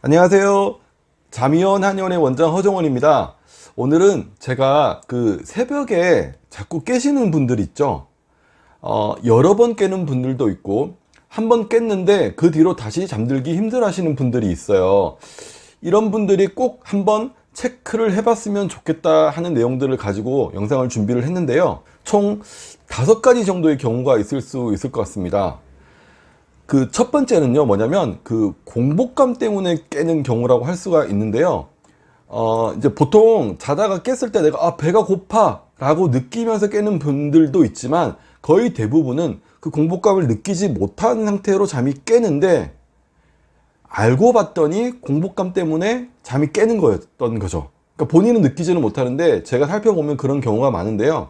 안녕하세요. 자미원 한의원의 원장 허정원입니다. 오늘은 제가 새벽에 자꾸 깨시는 분들 있죠. 여러 번 깨는 분들도 있고 한 번 깼는데 그 뒤로 다시 잠들기 힘들어 하시는 분들이 있어요. 이런 분들이 꼭 한번 체크를 해봤으면 좋겠다 하는 내용들을 가지고 영상을 준비를 했는데요. 총 5가지 정도의 경우가 있을 수 있을 것 같습니다. 첫 번째는요, 뭐냐면, 공복감 때문에 깨는 경우라고 할 수가 있는데요. 이제 보통 자다가 깼을 때 내가, 배가 고파! 라고 느끼면서 깨는 분들도 있지만, 거의 대부분은 그 공복감을 느끼지 못한 상태로 잠이 깨는데, 알고 봤더니 공복감 때문에 잠이 깨는 거였던 거죠. 그러니까 본인은 느끼지는 못하는데, 제가 살펴보면 그런 경우가 많은데요.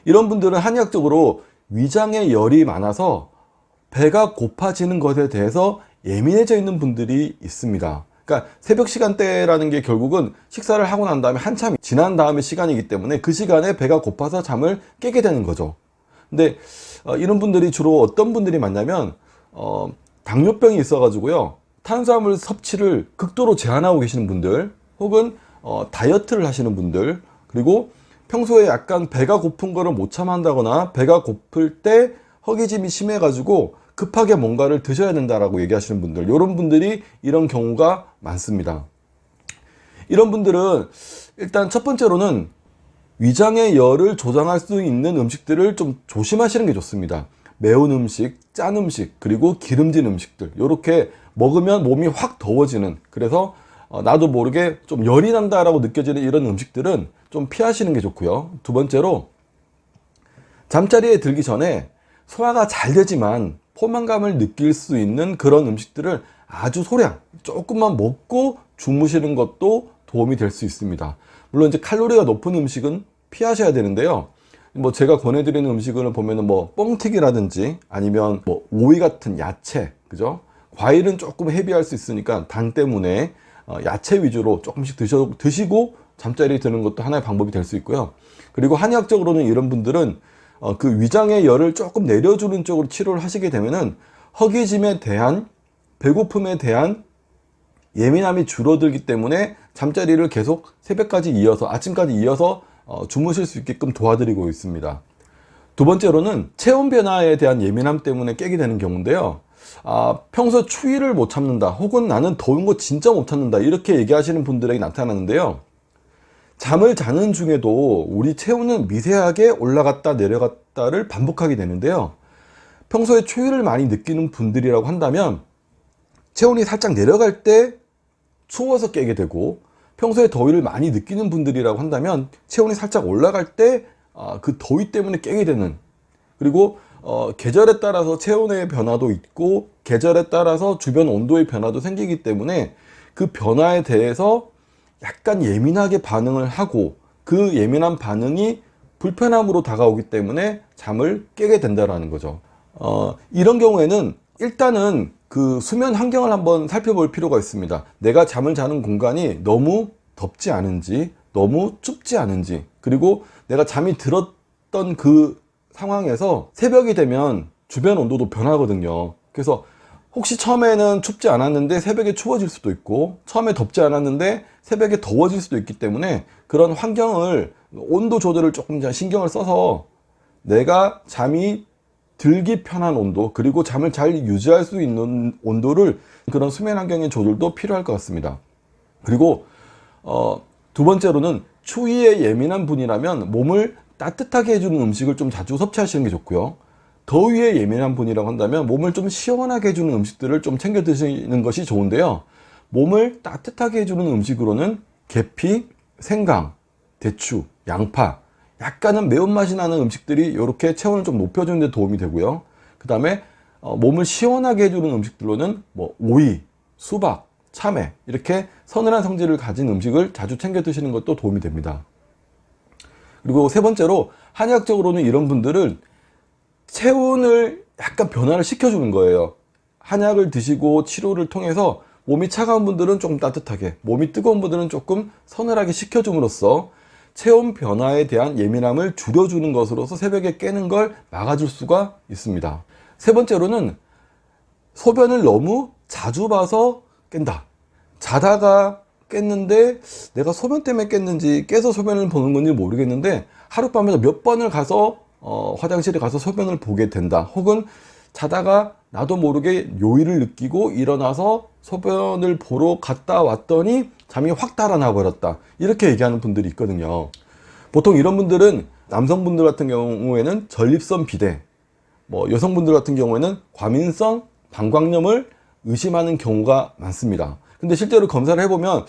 이런 분들은 한의학적으로 위장에 열이 많아서 배가 고파지는 것에 대해서 예민해져 있는 분들이 있습니다. 그러니까 새벽 시간대라는 게 결국은 식사를 하고 난 다음에 한참 지난 다음에 시간이기 때문에 그 시간에 배가 고파서 잠을 깨게 되는 거죠. 근데 이런 분들이 주로 어떤 분들이 많냐면 당뇨병이 있어가지고요, 탄수화물 섭취를 극도로 제한하고 계시는 분들, 혹은 다이어트를 하시는 분들, 그리고 평소에 약간 배가 고픈 거를 못 참아한다거나 배가 고플 때 허기짐이 심해가지고 급하게 뭔가를 드셔야 된다라고 얘기하시는 분들, 이런 분들이 이런 경우가 많습니다. 이런 분들은 일단 첫 번째로는 위장의 열을 조장할 수 있는 음식들을 좀 조심하시는 게 좋습니다. 매운 음식, 짠 음식, 그리고 기름진 음식들, 이렇게 먹으면 몸이 확 더워지는, 그래서 나도 모르게 좀 열이 난다라고 느껴지는 이런 음식들은 좀 피하시는 게 좋고요. 두 번째로, 잠자리에 들기 전에 소화가 잘 되지만 포만감을 느낄 수 있는 그런 음식들을 아주 소량 조금만 먹고 주무시는 것도 도움이 될 수 있습니다. 물론 이제 칼로리가 높은 음식은 피하셔야 되는데요. 제가 권해드리는 음식을 보면은 뻥튀기라든지 아니면 오이 같은 야채, 그죠? 과일은 조금 헤비할 수 있으니까 당 때문에 야채 위주로 조금씩 드시고 잠자리에 드는 것도 하나의 방법이 될 수 있고요. 그리고 한의학적으로는 이런 분들은 위장의 열을 조금 내려주는 쪽으로 치료를 하시게 되면은 허기짐에 대한, 배고픔에 대한 예민함이 줄어들기 때문에 잠자리를 계속 새벽까지 이어서, 아침까지 이어서 주무실 수 있게끔 도와드리고 있습니다. 두 번째로는 체온 변화에 대한 예민함 때문에 깨게 되는 경우인데요. 평소 추위를 못 참는다, 혹은 나는 더운 거 진짜 못 참는다, 이렇게 얘기하시는 분들에게 나타나는데요. 잠을 자는 중에도 우리 체온은 미세하게 올라갔다 내려갔다를 반복하게 되는데요. 평소에 추위를 많이 느끼는 분들이라고 한다면 체온이 살짝 내려갈 때 추워서 깨게 되고, 평소에 더위를 많이 느끼는 분들이라고 한다면 체온이 살짝 올라갈 때 그 더위 때문에 깨게 되는, 그리고 계절에 따라서 체온의 변화도 있고 계절에 따라서 주변 온도의 변화도 생기기 때문에 그 변화에 대해서 약간 예민하게 반응을 하고, 그 예민한 반응이 불편함으로 다가오기 때문에 잠을 깨게 된다는 거죠. 이런 경우에는 일단은 수면 환경을 한번 살펴볼 필요가 있습니다. 내가 잠을 자는 공간이 너무 덥지 않은지, 너무 춥지 않은지, 그리고 내가 잠이 들었던 그 상황에서 새벽이 되면 주변 온도도 변하거든요. 그래서 혹시 처음에는 춥지 않았는데 새벽에 추워질 수도 있고, 처음에 덥지 않았는데 새벽에 더워질 수도 있기 때문에 그런 환경을, 온도 조절을 조금 신경을 써서 내가 잠이 들기 편한 온도, 그리고 잠을 잘 유지할 수 있는 온도를, 그런 수면 환경의 조절도 필요할 것 같습니다. 그리고 두 번째로는 추위에 예민한 분이라면 몸을 따뜻하게 해주는 음식을 좀 자주 섭취하시는 게 좋고요. 더위에 예민한 분이라고 한다면 몸을 좀 시원하게 해주는 음식들을 좀 챙겨 드시는 것이 좋은데요. 몸을 따뜻하게 해주는 음식으로는 계피, 생강, 대추, 양파, 약간은 매운맛이 나는 음식들이 이렇게 체온을 좀 높여주는 데 도움이 되고요. 그 다음에 몸을 시원하게 해주는 음식들로는 오이, 수박, 참외, 이렇게 서늘한 성질을 가진 음식을 자주 챙겨 드시는 것도 도움이 됩니다. 그리고 세 번째로, 한의학적으로는 이런 분들은 체온을 약간 변화를 시켜주는 거예요. 한약을 드시고 치료를 통해서 몸이 차가운 분들은 조금 따뜻하게, 몸이 뜨거운 분들은 조금 서늘하게 식혀줌으로써 체온 변화에 대한 예민함을 줄여주는 것으로서 새벽에 깨는 걸 막아줄 수가 있습니다. 세 번째로는 소변을 너무 자주 봐서 깬다. 자다가 깼는데 내가 소변 때문에 깼는지 깨서 소변을 보는 건지 모르겠는데 하룻밤에 몇 번을 가서 화장실에 가서 소변을 보게 된다. 혹은 자다가 나도 모르게 요일을 느끼고 일어나서 소변을 보러 갔다 왔더니 잠이 확 달아나 버렸다. 이렇게 얘기하는 분들이 있거든요. 보통 이런 분들은 남성분들 같은 경우에는 전립선 비대, 여성분들 같은 경우에는 과민성 방광염을 의심하는 경우가 많습니다. 근데 실제로 검사를 해보면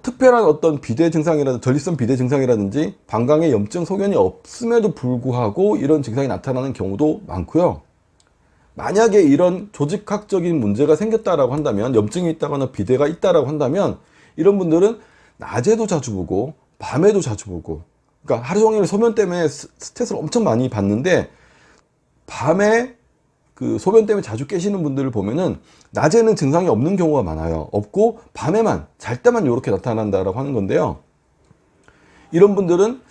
특별한 어떤 비대 증상이라든지 전립선 비대 증상이라든지 방광에 염증 소견이 없음에도 불구하고 이런 증상이 나타나는 경우도 많고요. 만약에 이런 조직학적인 문제가 생겼다라고 한다면, 염증이 있다거나 비대가 있다라고 한다면 이런 분들은 낮에도 자주 보고 밤에도 자주 보고, 그러니까 하루 종일 소변 때문에 스트레스를 엄청 많이 받는데 밤에 그 소변 때문에 자주 깨시는 분들을 보면은 낮에는 증상이 없는 경우가 많아요. 없고 밤에만, 잘 때만 이렇게 나타난다라고 하는 건데요. 이런 분들은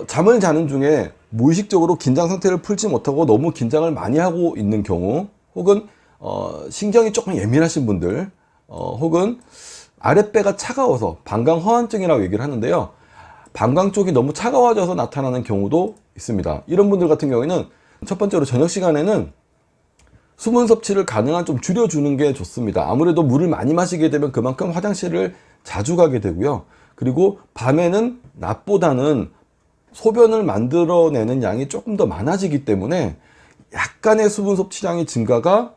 잠을 자는 중에 무의식적으로 긴장 상태를 풀지 못하고 너무 긴장을 많이 하고 있는 경우, 혹은 신경이 조금 예민하신 분들, 혹은 아랫배가 차가워서 방광 허한증이라고 얘기를 하는데요. 방광 쪽이 너무 차가워져서 나타나는 경우도 있습니다. 이런 분들 같은 경우에는 첫 번째로 저녁 시간에는 수분 섭취를 가능한 좀 줄여주는 게 좋습니다. 아무래도 물을 많이 마시게 되면 그만큼 화장실을 자주 가게 되고요. 그리고 밤에는 낮보다는 소변을 만들어내는 양이 조금 더 많아지기 때문에 약간의 수분 섭취량의 증가가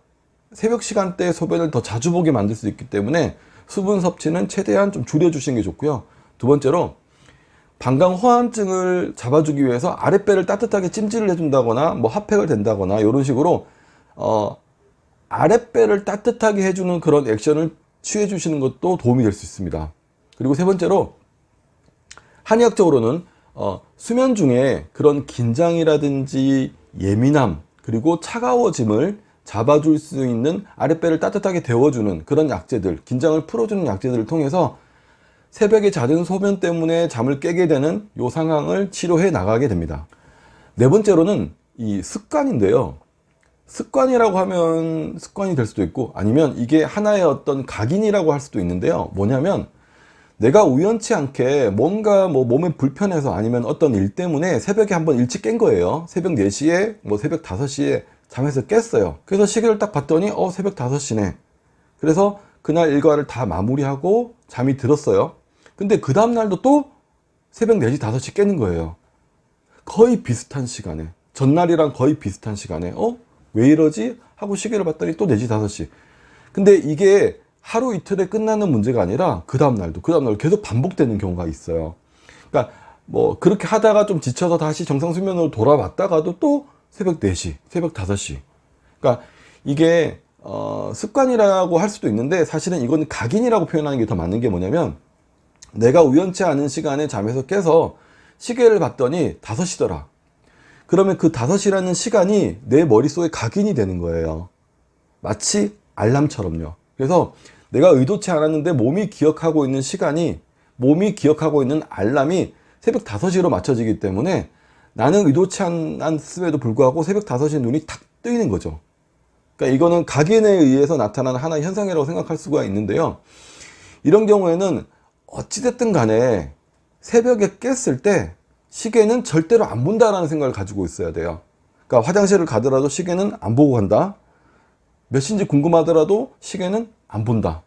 새벽 시간대에 소변을 더 자주 보게 만들 수 있기 때문에 수분 섭취는 최대한 좀 줄여주시는 게 좋고요. 두 번째로 방광 호환증을 잡아주기 위해서 아랫배를 따뜻하게 찜질을 해준다거나 핫팩을 댄다거나 이런 식으로 아랫배를 따뜻하게 해주는 그런 액션을 취해 주시는 것도 도움이 될 수 있습니다. 그리고 세 번째로 한의학적으로는 수면 중에 그런 긴장이라든지 예민함 그리고 차가워짐을 잡아줄 수 있는, 아랫배를 따뜻하게 데워주는 그런 약재들, 긴장을 풀어주는 약재들을 통해서 새벽에 잦은 소변 때문에 잠을 깨게 되는 이 상황을 치료해 나가게 됩니다. 네 번째로는 이 습관인데요. 습관이라고 하면 습관이 될 수도 있고, 아니면 이게 하나의 어떤 각인이라고 할 수도 있는데요. 뭐냐면 내가 우연치 않게 뭔가 몸에 불편해서 아니면 어떤 일 때문에 새벽에 한번 일찍 깬 거예요. 새벽 4시에 새벽 5시에 잠에서 깼어요. 그래서 시계를 딱 봤더니 새벽 5시네. 그래서 그날 일과를 다 마무리하고 잠이 들었어요. 근데 그 다음날도 또 새벽 4시 5시 깨는 거예요. 거의 비슷한 시간에, 전날이랑 거의 비슷한 시간에 왜 이러지? 하고 시계를 봤더니 또 4시 5시. 근데 이게 하루 이틀에 끝나는 문제가 아니라 그 다음날도 계속 반복되는 경우가 있어요. 그러니까 그렇게 하다가 좀 지쳐서 다시 정상 수면으로 돌아왔다가도 또 새벽 4시, 새벽 5시. 그러니까 이게 습관이라고 할 수도 있는데 사실은 이건 각인이라고 표현하는 게 더 맞는 게 뭐냐면, 내가 우연치 않은 시간에 잠에서 깨서 시계를 봤더니 5시더라. 그러면 그 5시라는 시간이 내 머릿속에 각인이 되는 거예요. 마치 알람처럼요. 그래서 내가 의도치 않았는데 몸이 기억하고 있는 시간이, 몸이 기억하고 있는 알람이 새벽 5시로 맞춰지기 때문에 나는 의도치 않았음에도 불구하고 새벽 5시에 눈이 탁 뜨이는 거죠. 그러니까 이거는 각인에 의해서 나타나는 하나의 현상이라고 생각할 수가 있는데요. 이런 경우에는 어찌됐든 간에 새벽에 깼을 때 시계는 절대로 안 본다라는 생각을 가지고 있어야 돼요. 그러니까 화장실을 가더라도 시계는 안 보고 간다. 몇 시인지 궁금하더라도 시계는 안 본다.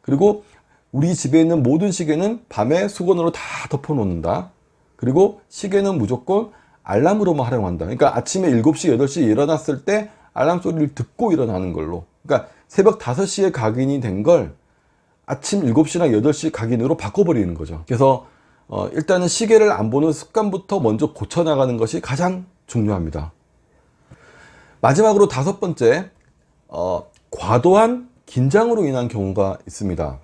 그리고 우리 집에 있는 모든 시계는 밤에 수건으로 다 덮어 놓는다. 그리고 시계는 무조건 알람으로만 활용한다. 그러니까 아침에 7시, 8시에 일어났을 때 알람 소리를 듣고 일어나는 걸로. 그러니까 새벽 5시에 각인이 된 걸 아침 7시나 8시 각인으로 바꿔버리는 거죠. 그래서 일단은 시계를 안 보는 습관부터 먼저 고쳐나가는 것이 가장 중요합니다. 마지막으로 5번째, 과도한 긴장으로 인한 경우가 있습니다.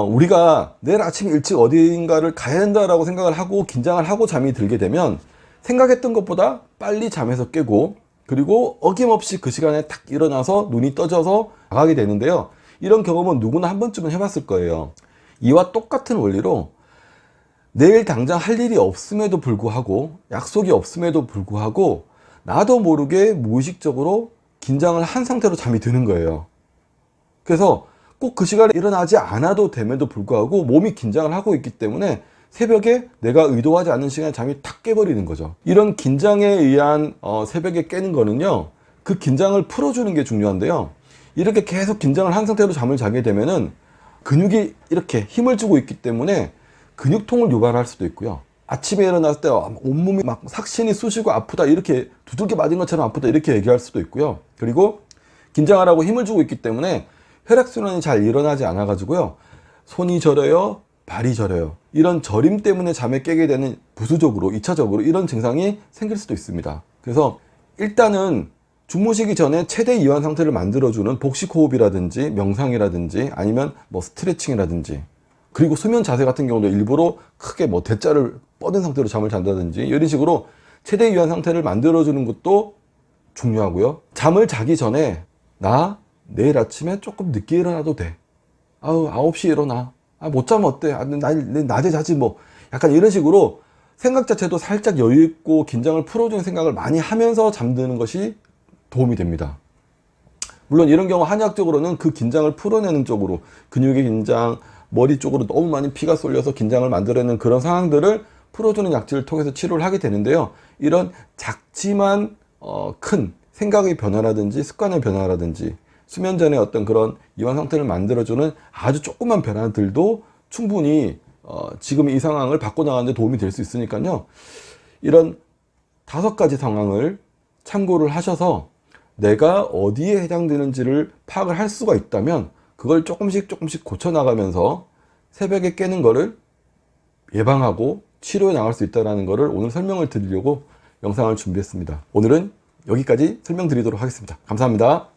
우리가 내일 아침 일찍 어딘가를 가야 된다라고 생각을 하고 긴장을 하고 잠이 들게 되면 생각했던 것보다 빨리 잠에서 깨고, 그리고 어김없이 그 시간에 탁 일어나서 눈이 떠져서 나가게 되는데요. 이런 경험은 누구나 한 번쯤은 해봤을 거예요. 이와 똑같은 원리로 내일 당장 할 일이 없음에도 불구하고, 약속이 없음에도 불구하고 나도 모르게 무의식적으로 긴장을 한 상태로 잠이 드는 거예요. 그래서 꼭 그 시간에 일어나지 않아도 됨에도 불구하고 몸이 긴장을 하고 있기 때문에 새벽에 내가 의도하지 않는 시간에 잠이 탁 깨버리는 거죠. 이런 긴장에 의한 새벽에 깨는 거는요, 그 긴장을 풀어주는 게 중요한데요, 이렇게 계속 긴장을 한 상태로 잠을 자게 되면은 근육이 이렇게 힘을 주고 있기 때문에 근육통을 유발할 수도 있고요, 아침에 일어났을 때 온몸이 막 삭신이 쑤시고 아프다, 이렇게 두들겨 맞은 것처럼 아프다, 이렇게 얘기할 수도 있고요. 그리고 긴장하라고 힘을 주고 있기 때문에 혈액순환이 잘 일어나지 않아 가지고요, 손이 저려요, 발이 저려요. 이런 저림 때문에 잠에 깨게 되는, 부수적으로 2차적으로 이런 증상이 생길 수도 있습니다. 그래서 일단은 주무시기 전에 최대 이완 상태를 만들어주는 복식 호흡이라든지 명상이라든지 아니면 뭐 스트레칭이라든지, 그리고 수면 자세 같은 경우도 일부러 크게 뭐 대자를 뻗은 상태로 잠을 잔다든지 이런 식으로 최대 이완 상태를 만들어주는 것도 중요하고요. 잠을 자기 전에 나 내일 아침에 조금 늦게 일어나도 돼. 9시에 일어나. 못 자면 어때? 낮에 자지 뭐. 약간 이런 식으로 생각 자체도 살짝 여유 있고 긴장을 풀어주는 생각을 많이 하면서 잠드는 것이 도움이 됩니다. 물론 이런 경우 한의학적으로는 그 긴장을 풀어내는 쪽으로, 근육의 긴장, 머리 쪽으로 너무 많이 피가 쏠려서 긴장을 만들어내는 그런 상황들을 풀어주는 약질을 통해서 치료를 하게 되는데요. 이런 작지만 큰 생각의 변화라든지 습관의 변화라든지 수면 전에 어떤 그런 이완 상태를 만들어주는 아주 조그만 변화들도 충분히 지금 이 상황을 바꿔나가는 데 도움이 될 수 있으니까요. 이런 5가지 상황을 참고를 하셔서 내가 어디에 해당되는지를 파악을 할 수가 있다면 그걸 조금씩 고쳐나가면서 새벽에 깨는 거를 예방하고 치료해 나갈 수 있다는 것을 오늘 설명을 드리려고 영상을 준비했습니다. 오늘은 여기까지 설명드리도록 하겠습니다. 감사합니다.